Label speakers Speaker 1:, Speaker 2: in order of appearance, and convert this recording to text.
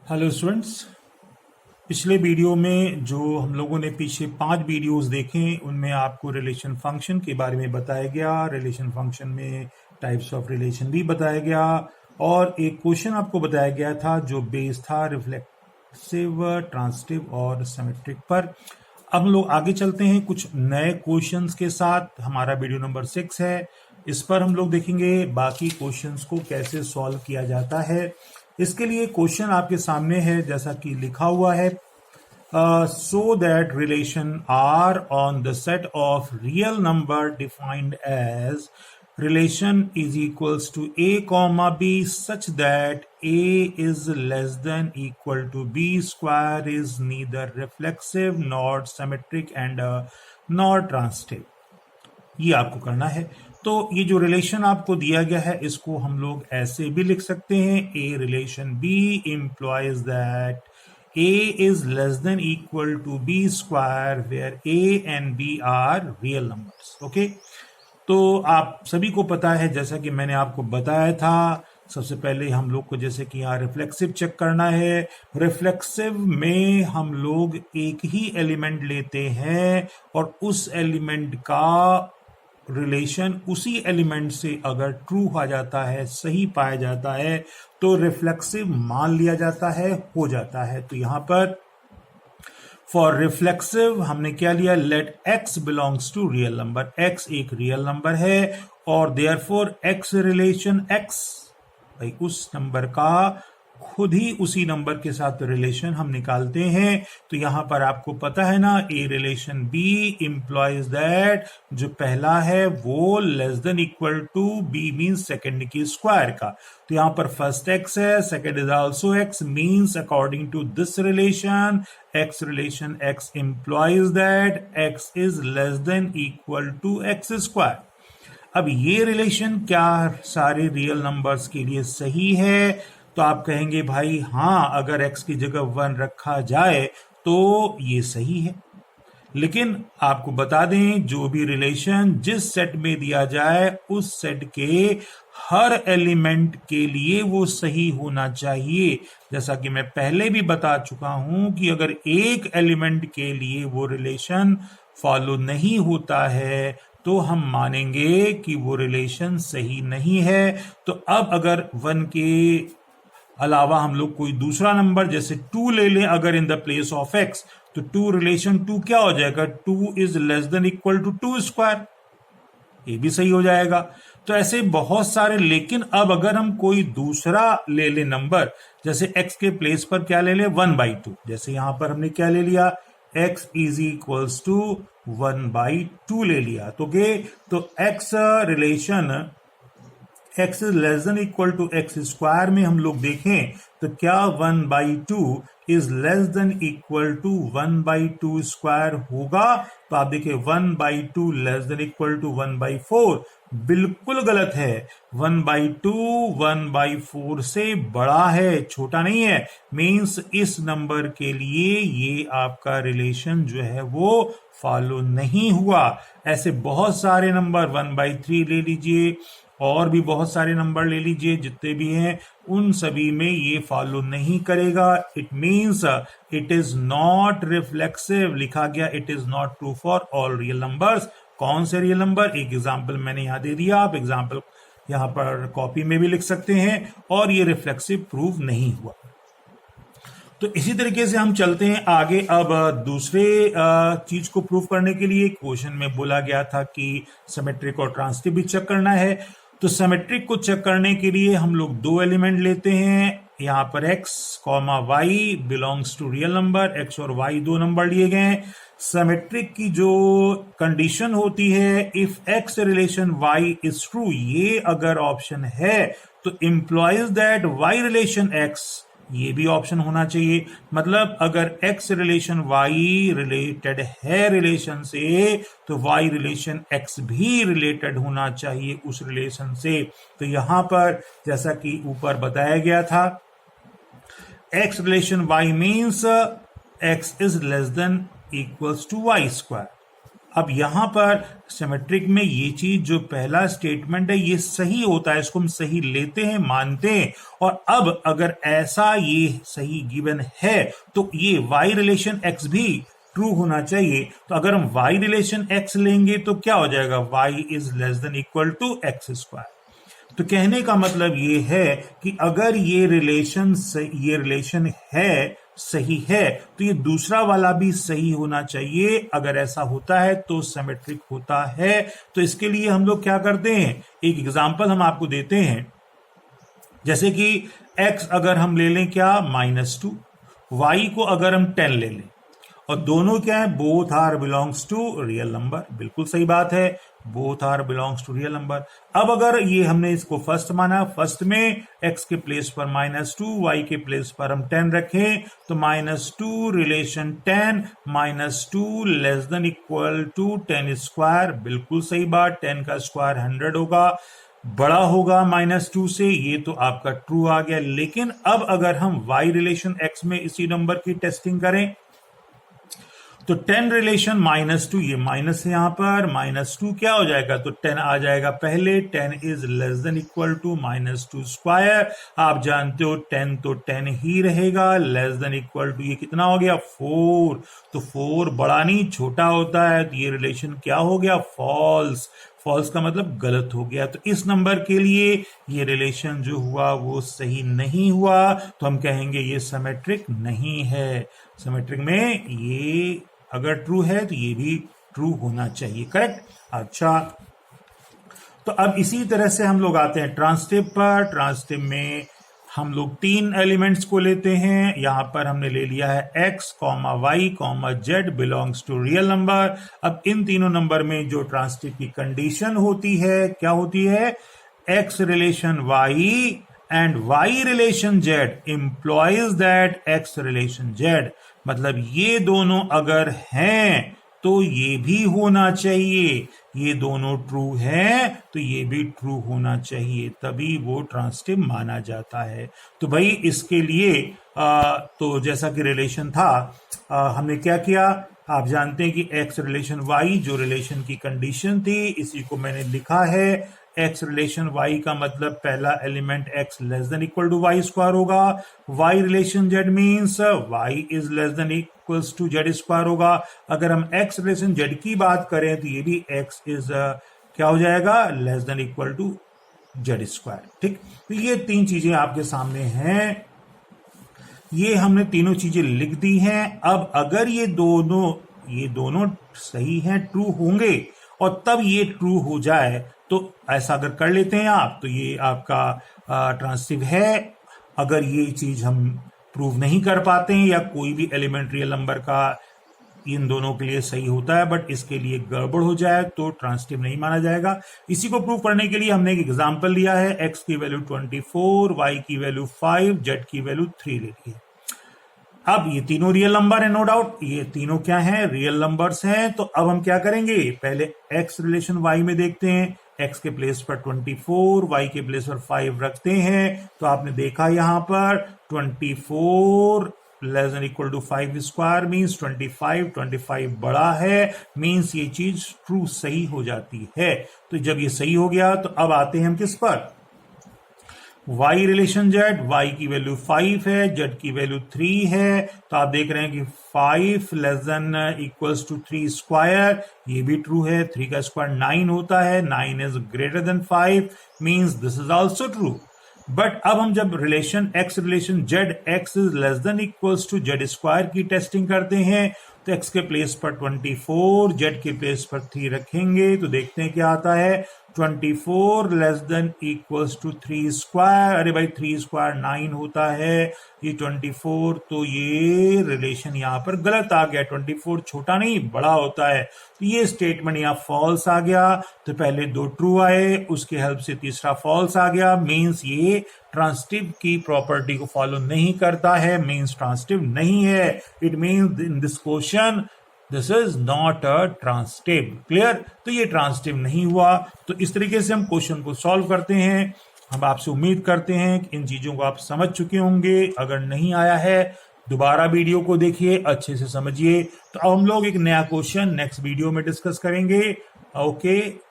Speaker 1: Hello students. पिछले video में जो हम लोगों ने पीछे 5 वीडियोस देखे उनमें आपको रिलेशन फंक्शन के बारे में बताया गया। रिलेशन फंक्शन में टाइप्स ऑफ रिलेशन भी बताया गया और एक क्वेश्चन आपको बताया गया था जो बेस्ड था रिफ्लेक्सिव, ट्रांजिटिव और सिमेट्रिक पर। अब हम लोग आगे चलते हैं कुछ नए क्वेश्चंस के साथ। हमारा वीडियो नंबर 6 है। इस पर हम लोग देखेंगे बाकी क्वेश्चंस को कैसे सॉल्व किया जाता है। इसके लिए क्वेश्चन आपके सामने है जैसा कि लिखा हुआ है, so that relation R on the set of real number defined as relation is equals to a comma b such that a is less than equal to b square is neither reflexive nor symmetric and nor transitive। ये आपको करना है। तो ये जो relation आपको दिया गया है इसको हम लोग ऐसे भी लिख सकते हैं, A relation B implies that a is less than equal to b square where a and b are real numbers। Okay, तो आप सभी को पता है जैसा कि मैंने आपको बताया था, सबसे पहले हम लोग को जैसे कि यहाँ रिफ्लेक्सिव चेक करना है। रिफ्लेक्सिव में हम लोग एक ही एलिमेंट लेते हैं और उस एलिमेंट का रिलेशन उसी एलिमेंट से अगर ट्रू आ जाता है, सही पाया जाता है, तो रिफ्लेक्सिव मान लिया जाता है, हो जाता है। तो यहां पर फॉर रिफ्लेक्सिव हमने क्या लिया, let x belongs to real number. x एक रियल नंबर है और देयरफॉर x रिलेशन x, भाई उस नंबर का खुद ही उसी नंबर के साथ रिलेशन हम निकालते हैं। तो यहां पर आपको पता है ना, a relation b implies that जो पहला है वो less than equal to b means second की स्क्वायर का। तो यहां पर फर्स्ट एक्स है, second is also x, means according to this relation x implies that x is less than equal to x square. अब ये रिलेशन क्या सारे रियल नंबर्स के लिए सही है? तो आप कहेंगे भाई हाँ, अगर x की जगह 1 रखा जाए तो ये सही है। लेकिन आपको बता दें जो भी रिलेशन जिस सेट में दिया जाए उस सेट के हर एलिमेंट के लिए वो सही होना चाहिए। जैसा कि मैं पहले भी बता चुका हूं कि अगर एक एलिमेंट के लिए वो रिलेशन फॉलो नहीं होता है तो हम मानेंगे कि वो रिलेशन सही नहीं है। तो अब अगर 1 के अलावा हम लोग कोई दूसरा नंबर जैसे 2 ले लें अगर in the place of x, तो 2 रिलेशन 2 क्या हो जाएगा, 2 is less than equal to 2 square, ये भी सही हो जाएगा। तो ऐसे बहुत सारे। लेकिन अब अगर हम कोई दूसरा ले ले नंबर, जैसे x के प्लेस पर क्या ले ले, 1/2, जैसे यहां पर हमने क्या ले लिया, x इज इक्वल्स टू 1/2 ले लिया। तो x relation x is less than equal to x square में हम लोग देखें तो क्या 1/2 is less than equal to 1/2 square होगा? तो आप देखिए 1/2 लेस देन इक्वल टू 1/4, बिल्कुल गलत है। 1/2 1/4 से बड़ा है, छोटा नहीं है। मीन्स इस नंबर के लिए ये आपका रिलेशन जो है वो फॉलो नहीं हुआ। ऐसे बहुत सारे नंबर 1/3 ले लीजिए और भी बहुत सारे नंबर ले लीजिए, जितने भी हैं उन सभी में ये फॉलो नहीं करेगा। It means it is not reflexive, लिखा गया it is not true for all real numbers. कौन से रियल नंबर, एक एग्जांपल मैंने यहां दे दिया, आप एग्जांपल यहां पर कॉपी में भी लिख सकते हैं। और ये रिफ्लेक्सिव प्रूव नहीं हुआ। तो इसी तरीके से हम चलते हैं आगे। अब दूसरे चीज को प्रूव करने के लिए क्वेश्चन में बोला गया था कि सिमेट्रिक और ट्रांजिटिव भी चेक करना है। तो सिमेट्रिक को चेक करने के लिए हम लोग 2 एलिमेंट लेते हैं। यहां पर x, y belongs to real number, x और y 2 नंबर लिए गए हैं। सिमेट्रिक की जो कंडीशन होती है, if x relation y is true, ये अगर ऑप्शन है तो implies that y relation x, ये भी ऑप्शन होना चाहिए। मतलब अगर x रिलेशन y रिलेटेड है रिलेशन से, तो y रिलेशन x भी रिलेटेड होना चाहिए उस रिलेशन से। तो यहां पर जैसा कि ऊपर बताया गया था, x relation y means x is less than equals to y square. अब यहां पर सिमेट्रिक में ये चीज जो पहला स्टेटमेंट है ये सही होता है, इसको हम सही लेते हैं, मानते हैं। और अब अगर ऐसा ये सही गिवन है तो ये y रिलेशन x भी ट्रू होना चाहिए। तो अगर हम y रिलेशन x लेंगे तो क्या हो जाएगा, y is less than equal to x square. तो कहने का मतलब ये है कि अगर ये रिलेशन है सही है तो ये दूसरा वाला भी सही होना चाहिए। अगर ऐसा होता है तो सिमेट्रिक होता है। तो इसके लिए हम लोग क्या करते हैं, एक एग्जांपल हम आपको देते हैं। जैसे कि x अगर हम ले लें क्या, -2, y को अगर हम 10 ले लें, और दोनों क्या है, both are belongs to real number. बिल्कुल सही बात है, both are belongs to real number. अब अगर ये हमने इसको फर्स्ट माना, फर्स्ट में x के प्लेस पर -2, y के प्लेस पर हम 10 रखें, तो -2 relation 10, -2 less than equal to 10 square. बिल्कुल सही बात, 10 का स्क्वायर 100 होगा, बड़ा होगा -2 से, ये तो आपका ट्रू आ गया। लेकिन अब अगर हम y रिलेशन x में इसी नंबर की टेस्टिंग करें तो 10 रिलेशन -2, ये माइनस है यहां पर, -2 क्या हो जाएगा, तो 10 आ जाएगा पहले। 10 is less than equal to -2 square. आप जानते हो 10 तो 10 ही रहेगा, लेस देन इक्वल टू ये कितना हो गया, 4। तो 4 बड़ा नहीं छोटा होता है, तो ये रिलेशन क्या हो गया, फॉल्स। फॉल्स का मतलब गलत हो गया। तो इस नंबर के लिए ये रिलेशन जो हुआ वो सही नहीं हुआ, तो हम कहेंगे ये सिमेट्रिक नहीं है। सिमेट्रिक में ये अगर ट्रू है तो ये भी ट्रू होना चाहिए, करेक्ट। अच्छा, तो अब इसी तरह से हम लोग आते हैं ट्रांसटिव पर। ट्रांसटिव में हम लोग 3 एलिमेंट्स को लेते हैं। यहां पर हमने ले लिया है x, y, z belongs to real number. अब इन तीनों नंबर में जो ट्रांसटिव की कंडीशन होती है, क्या होती है, x relation y and y relation z employees that x relation z। मतलब ये दोनों अगर हैं तो ये भी होना चाहिए, ये दोनों ट्रू हैं तो ये भी ट्रू होना चाहिए, तभी वो ट्रांसटिव माना जाता है। तो भाई इसके लिए तो जैसा कि रिलेशन था, हमने क्या किया, आप जानते हैं कि x रिलेशन y जो रिलेशन की कंडीशन थी, इसी को मैंने लिखा है। x रिलेशन y का मतलब पहला element x less than equal to y square होगा। y relation z means y is less than equals to z square होगा। अगर हम x रिलेशन z की बात करें तो ये भी x इज क्या हो जाएगा, less than equal to z square. ठीक, तो ये 3 चीजें आपके सामने हैं, ये हमने तीनों चीजें लिख दी हैं। अब अगर ये दोनों सही हैं, ट्रू होंगे, और तब ये ट्रू हो जाए तो ऐसा अगर कर लेते हैं आप, तो ये आपका ट्रांसटिव है। अगर ये चीज हम प्रूव नहीं कर पाते हैं या कोई भी एलिमेंट रियल नंबर का इन दोनों के लिए सही होता है बट इसके लिए गड़बड़ हो जाए तो ट्रांसटिव नहीं माना जाएगा। इसी को प्रूव करने के लिए हमने एक एग्जांपल लिया है। x की वैल्यू 24, y की वैल्यू 5, z की वैल्यू 3 ले ली है। अब ये तीनों रियल नंबर है, नो डाउट, ये तीनों क्या हैं, रियल नंबर्स हैं। तो अब हम क्या करेंगे, पहले x रिलेशन y में देखते हैं। x के प्लेस पर 24, y के प्लेस पर 5 रखते हैं। तो आपने देखा यहां पर 24 less than equal to 5 square means 25 बड़ा है, मीन्स ये चीज ट्रू सही हो जाती है। तो जब ये सही हो गया तो अब आते हैं हम किस पर, y रिलेशन z। y की वैल्यू 5 है, z की वैल्यू 3 है। तो आप देख रहे हैं कि 5 less than equals to 3 square, ये भी ट्रू है। 3 का स्क्वायर 9 होता है, 9 is greater than 5 means this is also true. But अब हम जब relation x relation z, x is less than equals to z square की टेस्टिंग करते हैं, तो x के प्लेस पर 24, z के प्लेस पर 3 रखेंगे तो देखते हैं क्या आता है, 24 less than equals to 3 square. अरे भाई 3 स्क्वायर 9 होता है, ये 24, तो ये रिलेशन यहां पर गलत आ गया। 24 छोटा नहीं बड़ा होता है, तो ये स्टेटमेंट यहां फॉल्स आ गया। तो पहले 2 ट्रू आए, उसके हेल्प से तीसरा फॉल्स आ गया, मीन्स ये ट्रांसटिव की प्रॉपर्टी को फॉलो नहीं करता है, मीन्स ट्रांसटिव नहीं है। It means in this question this is not a transitive. Clear, तो ये ट्रांसटिव नहीं हुआ। तो इस तरीके से हम क्वेश्चन को सॉल्व करते हैं। हम आपसे उम्मीद करते हैं कि इन चीजों को आप समझ चुके होंगे। अगर नहीं आया है दोबारा वीडियो को देखिए, अच्छे से समझिए। तो अब हम लोग एक नया क्वेश्चन नेक्स्ट वीडियो में डिस्कस करेंगे। ओके।